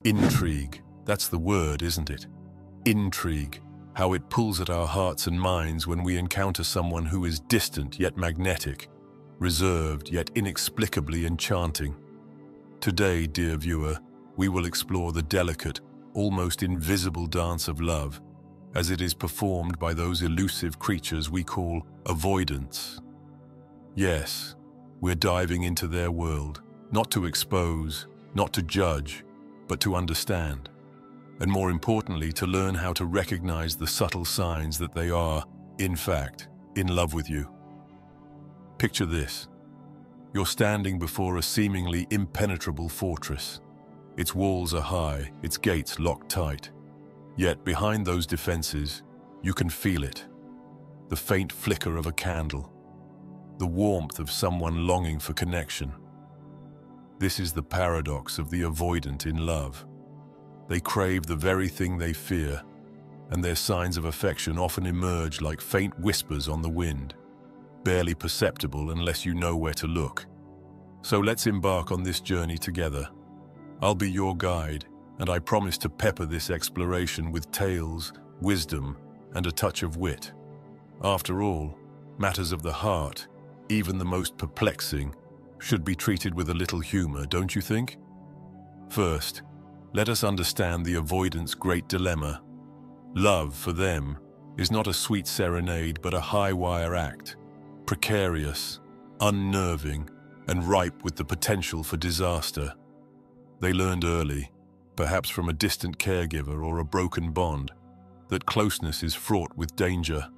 Intrigue. That's the word, isn't it? Intrigue. How it pulls at our hearts and minds when we encounter someone who is distant yet magnetic, reserved yet inexplicably enchanting. Today, dear viewer, we will explore the delicate, almost invisible dance of love, as it is performed by those elusive creatures we call avoidants. Yes, we're diving into their world, not to expose, not to judge, but to understand. And more importantly, to learn how to recognize the subtle signs that they are, in fact, in love with you. Picture this. You're standing before a seemingly impenetrable fortress. Its walls are high, its gates locked tight. Yet behind those defenses, you can feel it. The faint flicker of a candle. The warmth of someone longing for connection. This is the paradox of the avoidant in love. They crave the very thing they fear, and their signs of affection often emerge like faint whispers on the wind, barely perceptible unless you know where to look. So let's embark on this journey together. I'll be your guide, and I promise to pepper this exploration with tales, wisdom, and a touch of wit. After all, matters of the heart, even the most perplexing, should be treated with a little humor, don't you think? First, let us understand the avoidant's great dilemma. Love, for them, is not a sweet serenade but a high-wire act, precarious, unnerving, and ripe with the potential for disaster. They learned early, perhaps from a distant caregiver or a broken bond, that closeness is fraught with danger.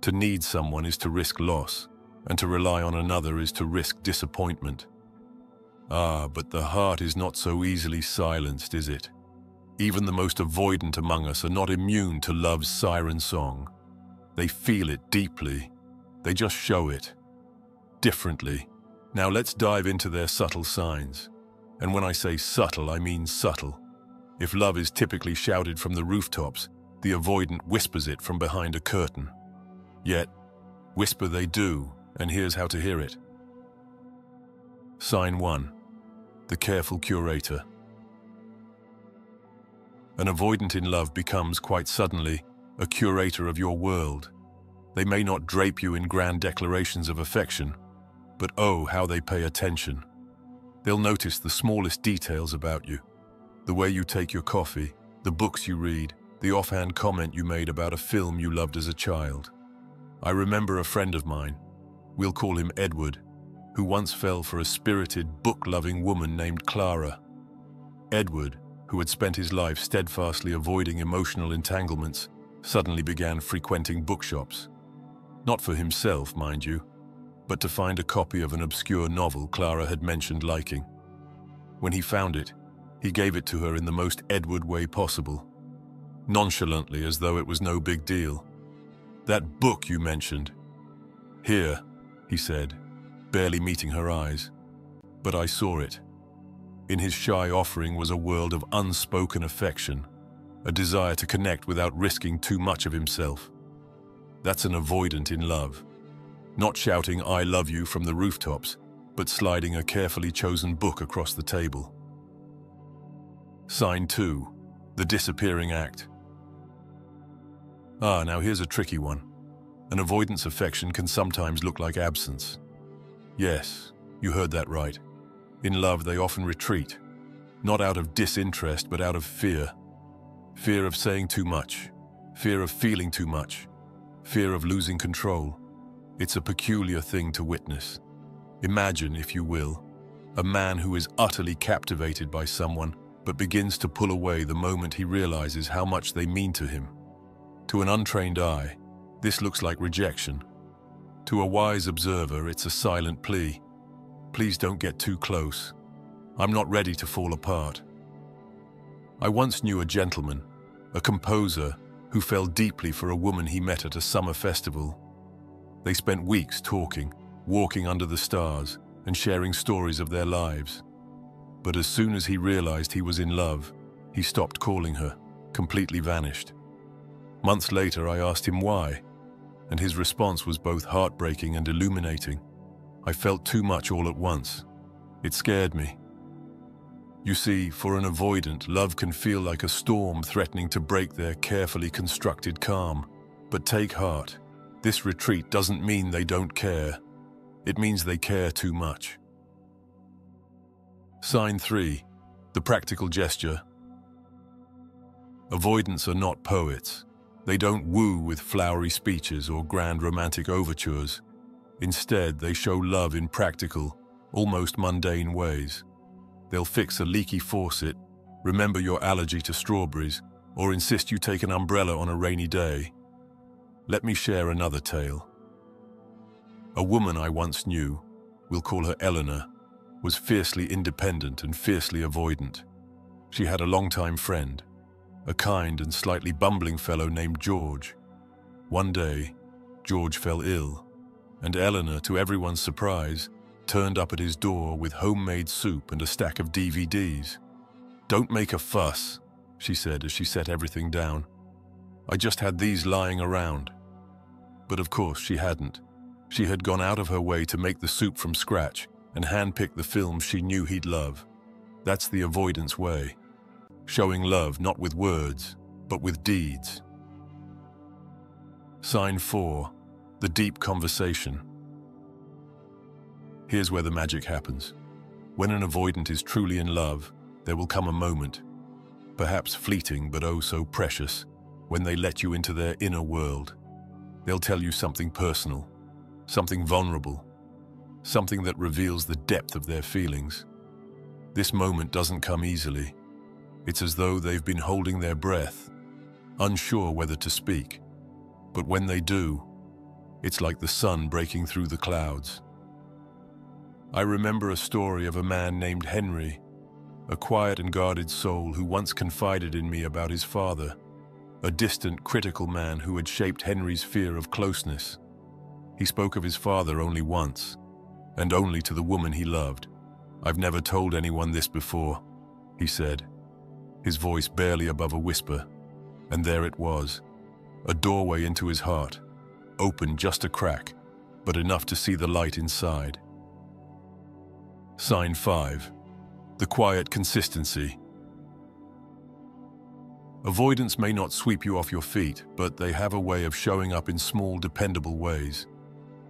To need someone is to risk loss, and to rely on another is to risk disappointment. But the heart is not so easily silenced, is it? Even the most avoidant among us are not immune to love's siren song. They feel it deeply. They just show it differently. Now let's dive into their subtle signs. And when I say subtle, I mean subtle. If love is typically shouted from the rooftops, the avoidant whispers it from behind a curtain. Yet, whisper they do, and here's how to hear it. Sign 1. The careful curator. An avoidant in love becomes, quite suddenly, a curator of your world. They may not drape you in grand declarations of affection, but oh, how they pay attention. They'll notice the smallest details about you. The way you take your coffee, the books you read, the offhand comment you made about a film you loved as a child. I remember a friend of mine, we'll call him Edward, who once fell for a spirited, book-loving woman named Clara. Edward, who had spent his life steadfastly avoiding emotional entanglements, suddenly began frequenting bookshops. Not for himself, mind you, but to find a copy of an obscure novel Clara had mentioned liking. When he found it, he gave it to her in the most Edward way possible, nonchalantly as though it was no big deal. "That book you mentioned." "Here," he said, barely meeting her eyes. But I saw it. In his shy offering was a world of unspoken affection, a desire to connect without risking too much of himself. That's an avoidant in love. Not shouting "I love you" from the rooftops, but sliding a carefully chosen book across the table. Sign 2. The disappearing act. Now here's a tricky one. An avoidance affection can sometimes look like absence. Yes, you heard that right. In love, they often retreat, not out of disinterest, but out of fear. Fear of saying too much, fear of feeling too much, fear of losing control. It's a peculiar thing to witness. Imagine, if you will, a man who is utterly captivated by someone, but begins to pull away the moment he realizes how much they mean to him. To an untrained eye, this looks like rejection. To a wise observer, it's a silent plea. Please don't get too close. I'm not ready to fall apart. I once knew a gentleman, a composer, who fell deeply for a woman he met at a summer festival. They spent weeks talking, walking under the stars, and sharing stories of their lives. But as soon as he realized he was in love, he stopped calling her, completely vanished. Months later, I asked him why, and his response was both heartbreaking and illuminating. I felt too much all at once. It scared me. You see, for an avoidant, love can feel like a storm threatening to break their carefully constructed calm. But take heart. This retreat doesn't mean they don't care. It means they care too much. Sign 3. The practical gesture. Avoidants are not poets. They don't woo with flowery speeches or grand romantic overtures. Instead, they show love in practical, almost mundane ways. They'll fix a leaky faucet, remember your allergy to strawberries, or insist you take an umbrella on a rainy day. Let me share another tale. A woman I once knew, we'll call her Eleanor, was fiercely independent and fiercely avoidant. She had a longtime friend, a kind and slightly bumbling fellow named George. One day, George fell ill, and Eleanor, to everyone's surprise, turned up at his door with homemade soup and a stack of DVDs. "Don't make a fuss," she said as she set everything down. "I just had these lying around." But of course she hadn't. She had gone out of her way to make the soup from scratch and handpick the films she knew he'd love. That's the avoidance way. Showing love not with words, but with deeds. Sign 4. The deep conversation. Here's where the magic happens. When an avoidant is truly in love, there will come a moment, perhaps fleeting but oh so precious, when they let you into their inner world. They'll tell you something personal, something vulnerable, something that reveals the depth of their feelings. This moment doesn't come easily. It's as though they've been holding their breath, unsure whether to speak. But when they do, it's like the sun breaking through the clouds. I remember a story of a man named Henry, a quiet and guarded soul who once confided in me about his father, a distant, critical man who had shaped Henry's fear of closeness. He spoke of his father only once, and only to the woman he loved. "I've never told anyone this before," he said, his voice barely above a whisper. And there it was, a doorway into his heart, open just a crack, but enough to see the light inside. Sign 5. The quiet consistency. Avoidance may not sweep you off your feet, but they have a way of showing up in small, dependable ways.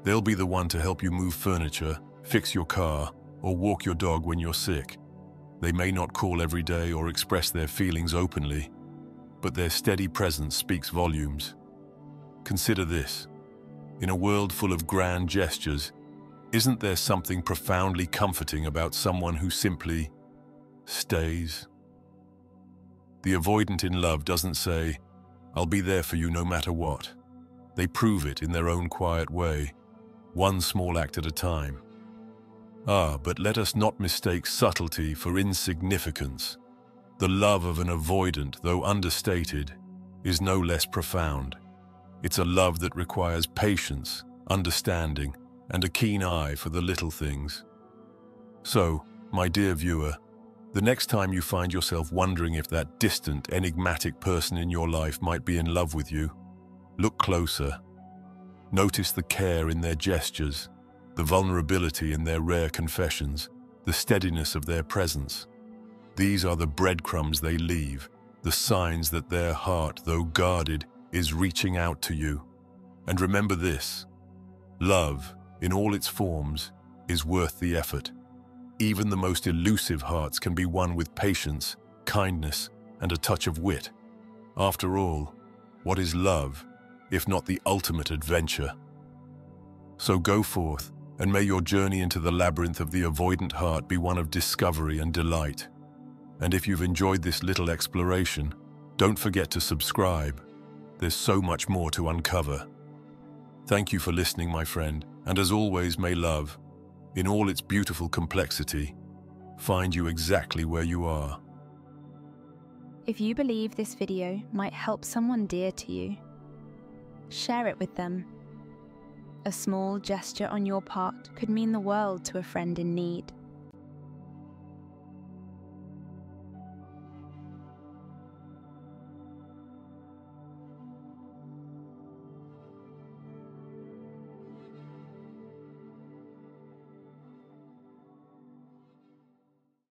They'll be the one to help you move furniture, fix your car, or walk your dog when you're sick. They may not call every day or express their feelings openly, but their steady presence speaks volumes. Consider this. In a world full of grand gestures, isn't there something profoundly comforting about someone who simply stays? The avoidant in love doesn't say, "I'll be there for you no matter what." They prove it in their own quiet way, one small act at a time. But let us not mistake subtlety for insignificance. The love of an avoidant, though understated, is no less profound. It's a love that requires patience, understanding, and a keen eye for the little things. So, my dear viewer, the next time you find yourself wondering if that distant, enigmatic person in your life might be in love with you, look closer. Notice the care in their gestures, the vulnerability in their rare confessions, the steadiness of their presence. These are the breadcrumbs they leave, the signs that their heart, though guarded, is reaching out to you. And remember this: love, in all its forms, is worth the effort. Even the most elusive hearts can be won with patience, kindness, and a touch of wit. After all, what is love, if not the ultimate adventure? So go forth, and may your journey into the labyrinth of the avoidant heart be one of discovery and delight. And if you've enjoyed this little exploration, don't forget to subscribe. There's so much more to uncover. Thank you for listening, my friend, and as always, may love, in all its beautiful complexity, find you exactly where you are. If you believe this video might help someone dear to you, share it with them. A small gesture on your part could mean the world to a friend in need.